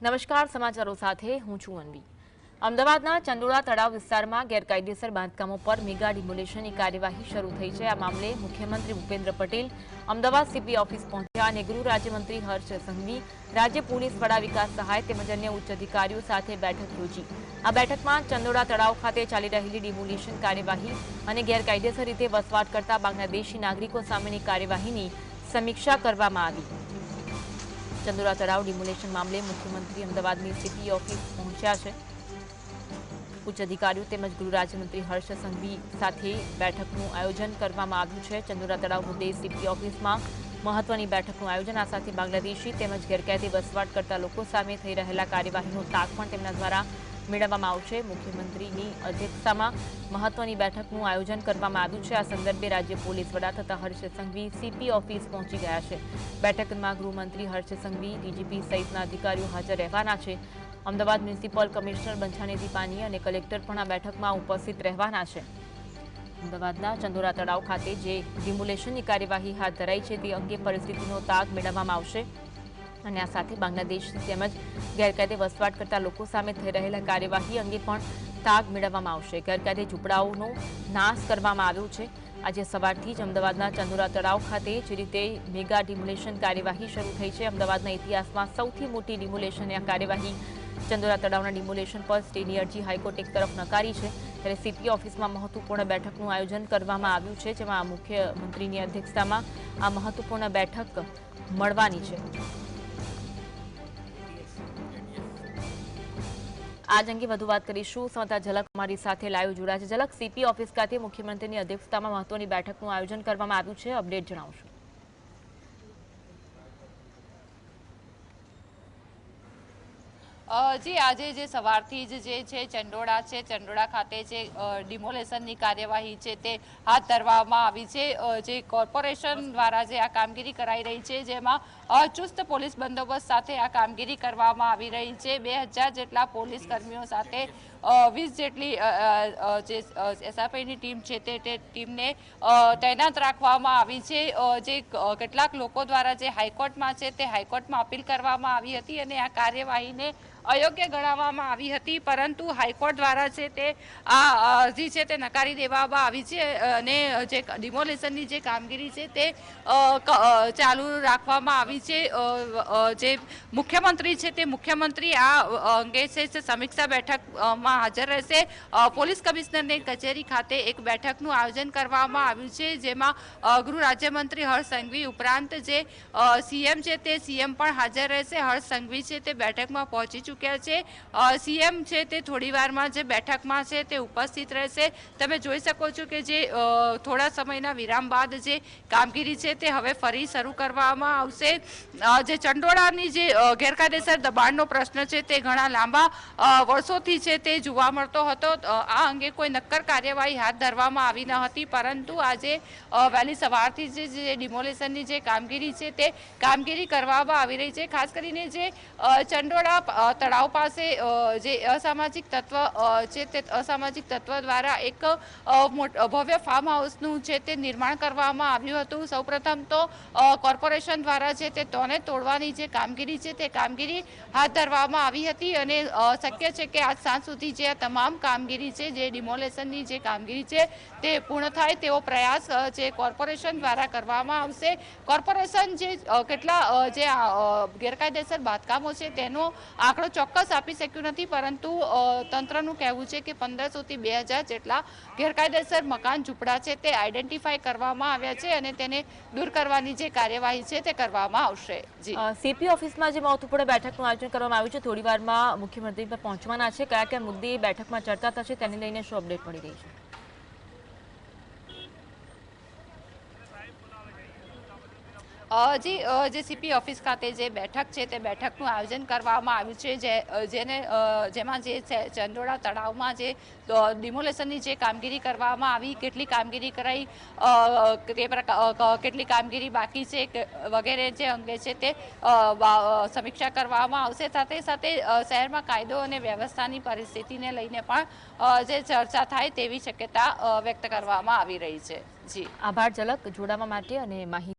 નમસ્કાર, સમાચારો સાથે હું છું અન્વી। અમદાવાદના ચંદોળા તળાવ વિસ્તારમાં ગેરકાયદેસર બાંધકામો પર મેગા ડિમોલિશનની કાર્યવાહી શરૂ થઈ છે। આ મામલે મુખ્યમંત્રી ભૂપેન્દ્ર પટેલ અમદાવાદ સીપી ઓફિસ પહોંચ્યા અને ગૃહ રાજ્યમંત્રી હર્ષ સંઘવી, રાજ્ય પોલીસ વડા વિકાસ સહાય તેમજ અન્ય ઉચ્ચ અધિકારીઓ સાથે બેઠક યોજી। આ બેઠકમાં ચંદોળા તળાવ ખાતે ચાલી રહેલી ડિમોલિશન કાર્યવાહી અને ગેરકાયદેસર રીતે વસવાટ કરતા બાંગ્લાદેશી નાગરિકો સામેની કાર્યવાહીની સમીક્ષા કરવામાં આવી। ચંદોળા તળાવ ડિમોલિશન મામલે મુખ્યમંત્રી અમદાવાદની સીપી ઓફિસ પહોંચ્યા છે। ઉચ્ચ અધિકારીઓ તેમજ ગૃહ રાજ્યમંત્રી હર્ષ સંઘવી સાથે બેઠકનું આયોજન કરવામાં આવ્યું છે। ચંદોળા તળાવ મુદ્દે સીપી ઓફિસમાં મહત્વની બેઠકનું આયોજન। આ સાથે બાંગ્લાદેશી તેમજ ગેરકાયદે વસવાટ કરતા લોકો સામે થઈ રહેલા કાર્યવાહીનો તાગ પણ તેમના દ્વારા મેળવવામાં આવશે। મુખ્યમંત્રીની અધ્યક્ષતામાં મહત્વની બેઠકનું આયોજન કરવામાં આવ્યું છે। આ સંદર્ભે રાજ્ય પોલીસ વડા તથા હર્ષ સંઘવી સીપી ઓફિસ પહોંચી ગયા છે। બેઠકમાં ગૃહમંત્રી હર્ષ સંઘવી, ડીજીપી સહિતના અધિકારીઓ હાજર રહેવાના છે। અમદાવાદ મ્યુનિસિપલ કમિશનર બંછાનિધિ પાની અને કલેક્ટર પણ આ બેઠકમાં ઉપસ્થિત રહેવાના છે। અમદાવાદના ચંદોળા તળાવ ખાતે જે ડિમોલિશનની કાર્યવાહી હાથ ધરાઈ છે તે અંગે પરિસ્થિતિનો તાગ મેળવવામાં આવશે અને આ સાથે બાંગ્લાદેશી તેમજ ગેરકાયદે વસવાટ કરતા લોકો સામે થઈ રહેલા કાર્યવાહી અંગે પણ તાગ મેળવવામાં આવશે। ગેરકાયદે ઝૂંપડાઓનો નાશ કરવામાં આવ્યો છે। આજે સવારથી જ અમદાવાદના ચંદોળા તળાવ ખાતે જે રીતે મેગા ડિમોલિશન કાર્યવાહી શરૂ થઈ છે। અમદાવાદના ઇતિહાસમાં સૌથી મોટી ડિમોલિશન આ કાર્યવાહી ચંદોળા તળાવના ડિમોલિશન પર સ્ટેની અરજી હાઈકોર્ટ એક તરફ નકારી છે, ત્યારે સીપી ઓફિસમાં મહત્વપૂર્ણ બેઠકનું આયોજન કરવામાં આવ્યું છે, જેમાં મુખ્યમંત્રીની અધ્યક્ષતામાં આ મહત્વપૂર્ણ બેઠક મળવાની છે। આજ અંગે વધુ વાત કરીશું। સંવાદદાતા ઝલક અમારી સાથે લાઈવ જોડાયા છે। ઝલક, સીપી ઓફિસ ખાતે મુખ્યમંત્રીની અધ્યક્ષતામાં મહત્વની બેઠકનું આયોજન કરવામાં આવ્યું છે, અપડેટ જણાવશો। જી, આજે જે સવારથી જ જે છે ચંડોળા ખાતે જે ડિમોલેશનની કાર્યવાહી છે તે હાથ ધરવામાં આવી છે। જે કોર્પોરેશન દ્વારા જે આ કામગીરી કરાઈ રહી છે, જેમાં ચુસ્ત પોલીસ બંદોબસ્ત સાથે આ કામગીરી કરવામાં આવી રહી છે। 2000 જેટલા પોલીસ કર્મીઓ સાથે 20 જેટલી જે એસઆરપીની ટીમ છે તે ટીમને તૈનાત રાખવામાં આવી છે। જે કેટલાક લોકો દ્વારા જે હાઈકોર્ટમાં છે તે હાઈકોર્ટમાં અપીલ કરવામાં આવી હતી અને આ કાર્યવાહીને અયોગ્ય ગણાવવામાં આવી હતી, પરંતુ હાઈકોર્ટ દ્વારા છે તે આ અરજી છે તે નકારી દેવામાં આવી છે અને જે ડિમોલિશનની જે કામગીરી છે તે ચાલુ રાખવામાં આવી છે। જે મુખ્યમંત્રી છે તે મુખ્યમંત્રી આ અંગે છે સમીક્ષા બેઠકમાં હાજર રહેશે। પોલીસ કમિશનરની કચેરી ખાતે એક બેઠકનું આયોજન કરવામાં આવ્યું છે, જેમાં ગૃહ રાજ્યમંત્રી હર્ષ સંઘવી ઉપરાંત જે સીએમ છે તે સીએમ પણ હાજર રહેશે। હર્ષ સંઘવી છે તે બેઠકમાં પહોંચી ચૂક્યા છે। સીએમ છે તે થોડી વારમાં જે બેઠકમાં છે તે ઉપસ્થિત રહેશે। તમે જોઈ શકો છો કે જે થોડા સમયના વિરામ બાદ જે કામગીરી છે તે હવે ફરી શરૂ કરવામાં આવશે। જે ચંડોળાની જે ગેરકાયદેસર દબાણનો પ્રશ્ન છે તે ઘણા લાંબા વર્ષોથી છે તે જોવા મળતો હતો। આ અંગે કોઈ નક્કર કાર્યવાહી હાથ ધરવામાં આવી ન હતી, પરંતુ આજે વહેલી સવારથી જે ડિમોલિશનની જે કામગીરી છે તે કામગીરી કરવામાં આવી રહી છે। ખાસ કરીને જે ચંડોળા તળાવ પાસે જે અસામાજિક તત્વ છે તે અસામાજિક તત્વ દ્વારા એક ભવ્ય ફાર્મ હાઉસનું છે તે નિર્માણ કરવામાં આવ્યું હતું। સૌપ્રથમ તો કોર્પોરેશન દ્વારા છે તે તોડવાની જે કામગીરી છે તે કામગીરી હાથ ધરવામાં આવી હતી અને શક્ય છે કે આજ સાંજ સુધી જે આ તમામ કામગીરી છે, જે ડિમોલેશનની જે કામગીરી છે તે પૂર્ણ થાય તેવો પ્રયાસ જે કોર્પોરેશન દ્વારા કરવામાં આવશે। કોર્પોરેશન જે કેટલા જે ગેરકાયદેસર બાંધકામો છે તેનો આંકડો ચોક્કસ આપી શક્યું નથી, પરંતુ તંત્રનું કહેવું છે કે 1500 થી 2000 જેટલા ગેરકાયદેસર મકાન ઝૂંપડા છે તે આઈડેન્ટિફાઈ કરવામાં આવ્યા છે અને તેને દૂર કરવાની જે કાર્યવાહી છે તે કરવામાં આવશે। જી, સીપી ઓફિસમાં જે મહત્વપૂર્ણ બેઠકનું આયોજન કરવામાં આવ્યું છે, થોડી વારમાં મુખ્યમંત્રી પર પહોંચવાના છે, કયા કયા મુદ્દે બેઠકમાં ચર્ચા થશે તેને લઈને શું અપડેટ મળી રહી છે? જી, જે સીપી ઓફિસ ખાતે જે બેઠક છે તે બેઠકનું આયોજન કરવામાં આવ્યું છે, જેમાં જે ચંડોળા તળાવમાં જે ડિમોલેશનની જે કામગીરી કરવામાં આવી, કેટલી કામગીરી કરાઈ, કેટલી કામગીરી બાકી છે વગેરે જે અંગે છે તે સમીક્ષા કરવામાં આવશે। સાથે સાથે શહેરમાં કાયદો અને વ્યવસ્થાની પરિસ્થિતિને લઈને પણ જે ચર્ચા થાય તેવી શક્યતા વ્યક્ત કરવામાં આવી રહી છે। જી, આભાર ઝલક, જોડાવા માટે અને માહિતી